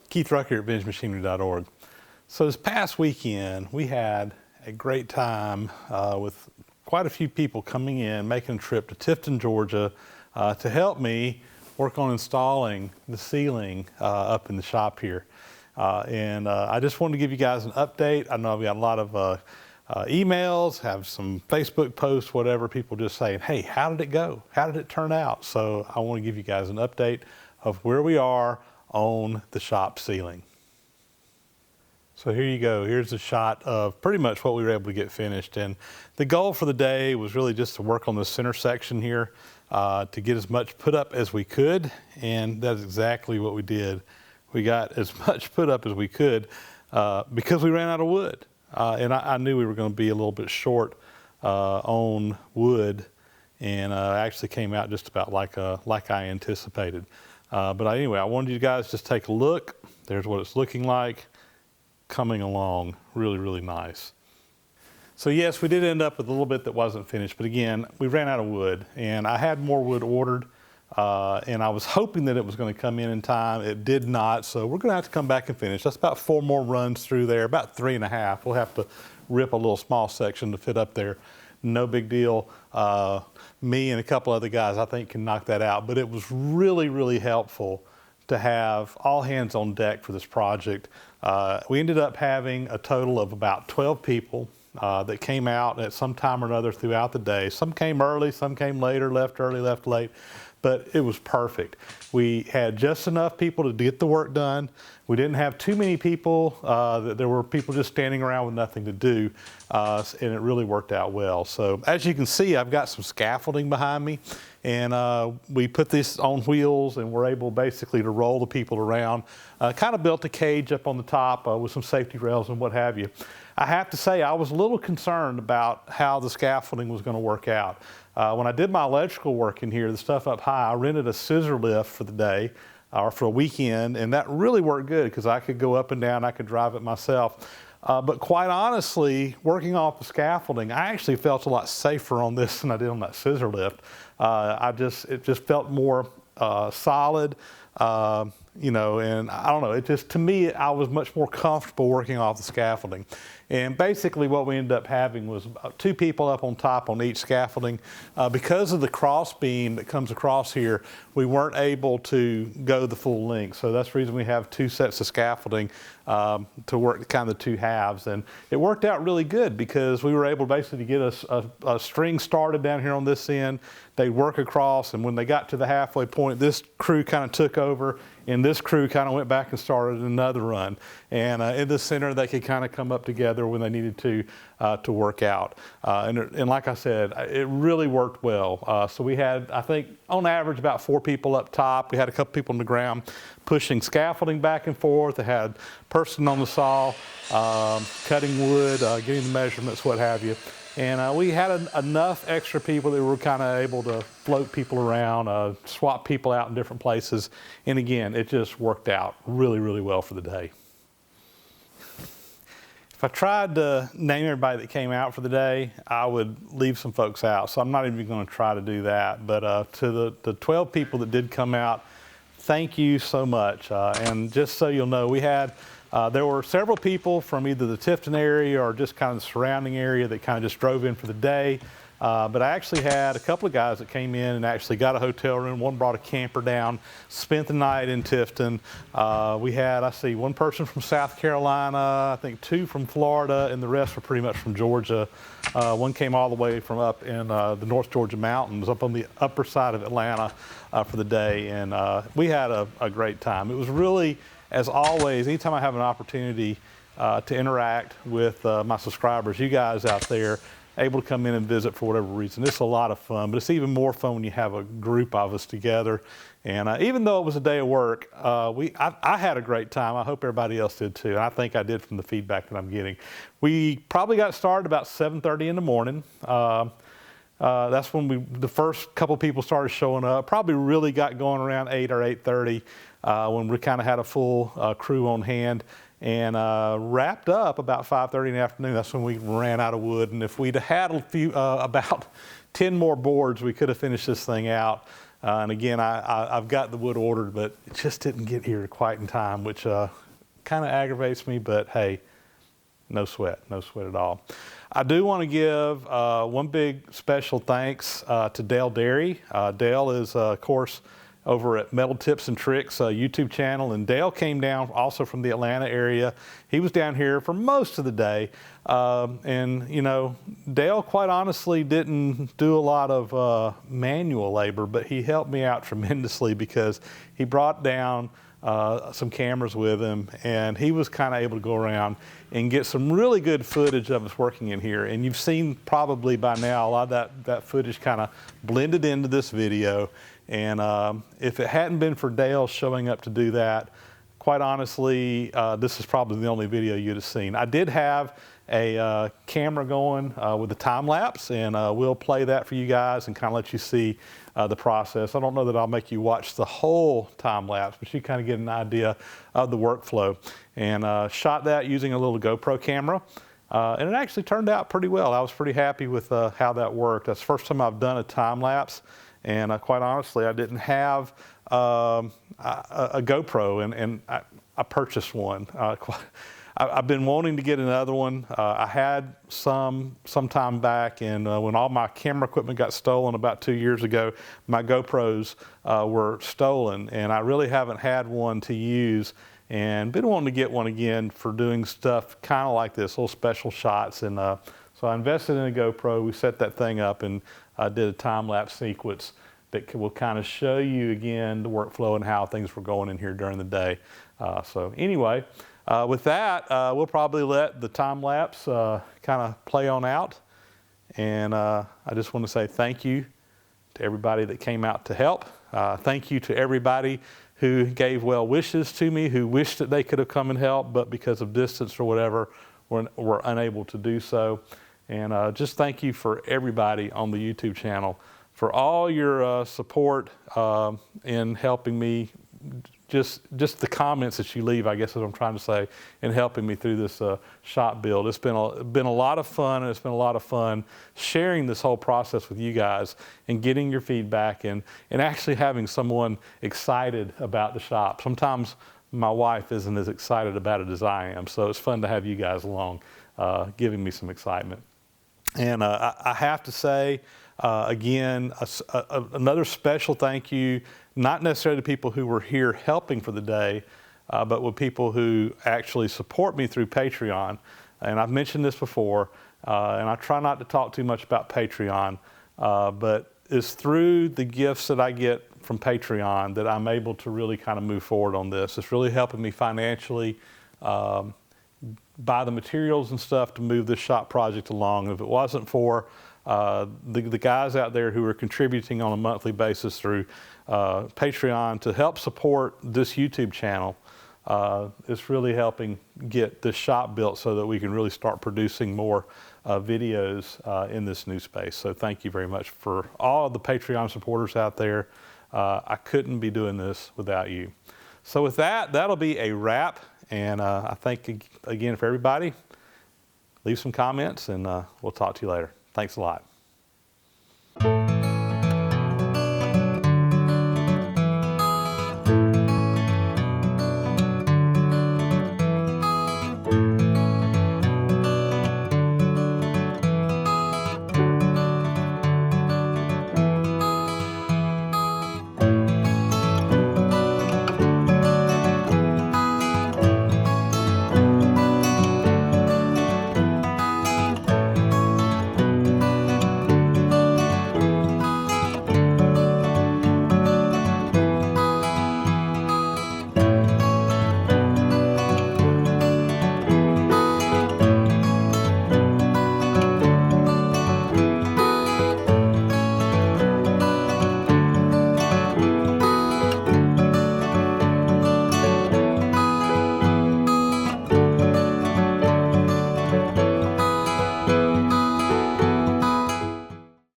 Keith Rucker at VintageMachinery.org. So this past weekend, we had a great time with quite a few people coming in, making a trip to Tifton, Georgia, to help me work on installing the ceiling up in the shop here. I just wanted to give you guys an update. I know I've got a lot of emails, have some Facebook posts, whatever, people just saying, hey, how did it go? How did it turn out? So I want to give you guys an update of where we are on the shop ceiling. So here you go. Here's a shot of pretty much what we were able to get finished. And the goal for the day was really just to work on this center section here to get as much put up as we could. And that's exactly what we did. We got as much put up as we could because we ran out of wood. And I knew we were going to be a little bit short on wood, and actually came out just about like I anticipated. But anyway, I wanted you guys to just take a look. There's what it's looking like, coming along really, really nice. So yes, we did end up with a little bit that wasn't finished, but again, we ran out of wood, and I had more wood ordered, and I was hoping that it was going to come in time. It did not, so we're going to have to come back and finish. That's about 4 more runs through there, about 3.5. We'll have to rip a little small section to fit up there. No big deal. Me and a couple other guys, I think, can knock that out. But it was really, really helpful to have all hands on deck for this project. We ended up having a total of about 12 people that came out at some time or another throughout the day. Some came early, some came later, left early, left late. But it was perfect. We had just enough people to get the work done. We didn't have too many people. There were people just standing around with nothing to do, and it really worked out well. So as you can see, I've got some scaffolding behind me, and we put this on wheels, and we're able basically to roll the people around. Kind of built a cage up on the top with some safety rails and what have you. I have to say, I was a little concerned about how the scaffolding was going to work out. When I did my electrical work in here, the stuff up high, I rented a scissor lift for the day or for a weekend, and that really worked good because I could go up and down, I could drive it myself. But quite honestly, working off the scaffolding, I actually felt a lot safer on this than I did on that scissor lift. It just felt more solid, you know, and I don't know, it just, to me, I was much more comfortable working off the scaffolding. And basically what we ended up having was about 2 people up on top on each scaffolding. Because of the cross beam that comes across here, we weren't able to go the full length. So that's the reason we have 2 sets of scaffolding to work kind of the 2 halves. And it worked out really good because we were able basically to get a string started down here on this end. They'd work across, and when they got to the halfway point, this crew kind of took over, and this crew kind of went back and started another run. And in the center, they could kind of come up together when they needed to work out. And like I said, it really worked well. So we had, I think, on average, about 4 people up top. We had a couple people on the ground pushing scaffolding back and forth. They had a person on the saw, cutting wood, getting the measurements, what have you. And we had enough extra people that we were kind of able to float people around, swap people out in different places. And again, it just worked out really, really well for the day. If I tried to name everybody that came out for the day, I would leave some folks out. So I'm not even going to try to do that. But to the 12 people that did come out, thank you so much. And just so you'll know, we had there were several people from either the Tifton area or just kind of the surrounding area that kind of just drove in for the day. But I actually had a couple of guys that came in and actually got a hotel room. One brought a camper down, spent the night in Tifton. We had, I see, 1 person from South Carolina, I think 2 from Florida, and the rest were pretty much from Georgia. One came all the way from up in the North Georgia mountains, up on the upper side of Atlanta for the day. And we had a great time. It was really, as always, anytime I have an opportunity to interact with my subscribers, you guys out there, able to come in and visit for whatever reason. It's a lot of fun, but it's even more fun when you have a group of us together. And even though it was a day of work, I had a great time. I hope everybody else did too. And I think I did from the feedback that I'm getting. We probably got started about 7:30 in the morning. That's when the first couple people started showing up. Probably really got going around 8 or 8:30 when we kind of had a full crew on hand. And wrapped up about 5:30 in the afternoon. That's when we ran out of wood. And if we'd had a few, about 10 more boards, we could have finished this thing out. And again, I've got the wood ordered, but it just didn't get here quite in time, which kind of aggravates me, but hey, no sweat at all. I do want to give one big special thanks to Dale Derry. Dale is, of course, over at Metal Tips and Tricks YouTube channel, and Dale came down also from the Atlanta area. He was down here for most of the day, and you know, Dale quite honestly didn't do a lot of manual labor, but he helped me out tremendously because he brought down some cameras with him, and he was kind of able to go around and get some really good footage of us working in here. And you've seen probably by now a lot of that footage kind of blended into this video. And if it hadn't been for Dale showing up to do that, quite honestly, this is probably the only video you'd have seen. I did have a camera going with a time lapse, and we'll play that for you guys and kind of let you see the process. I don't know that I'll make you watch the whole time lapse, but you kind of get an idea of the workflow. And shot that using a little GoPro camera. And it actually turned out pretty well. I was pretty happy with how that worked. That's the first time I've done a time lapse. And quite honestly, I didn't have a GoPro, and I purchased one. I've been wanting to get another one. I had some time back, and when all my camera equipment got stolen about 2 years ago, my GoPros were stolen, and I really haven't had one to use, and been wanting to get one again for doing stuff kind of like this, little special shots. And so I invested in a GoPro. We set that thing up and did a time-lapse sequence that will kind of show you again the workflow and how things were going in here during the day. So anyway, with that, we'll probably let the time lapse kind of play on out. And I just want to say thank you to everybody that came out to help. Thank you to everybody who gave well wishes to me, who wished that they could have come and helped, but because of distance or whatever, were unable to do so. And just thank you for everybody on the YouTube channel for all your support in helping me. Just the comments that you leave, I guess is what I'm trying to say, in helping me through this shop build. It's been a lot of fun, and it's been a lot of fun sharing this whole process with you guys and getting your feedback and actually having someone excited about the shop. Sometimes my wife isn't as excited about it as I am, so it's fun to have you guys along giving me some excitement. And I have to say, again, another special thank you, not necessarily to people who were here helping for the day, but with people who actually support me through Patreon. And I've mentioned this before, and I try not to talk too much about Patreon, but it's through the gifts that I get from Patreon that I'm able to really kind of move forward on this. It's really helping me financially buy the materials and stuff to move this shop project along. If it wasn't for the guys out there who are contributing on a monthly basis through Patreon to help support this YouTube channel, it's really helping get this shop built so that we can really start producing more videos in this new space. So thank you very much for all of the Patreon supporters out there. I couldn't be doing this without you. So with that, that'll be a wrap. And I thank again for everybody. Leave some comments, and we'll talk to you later. Thanks a lot.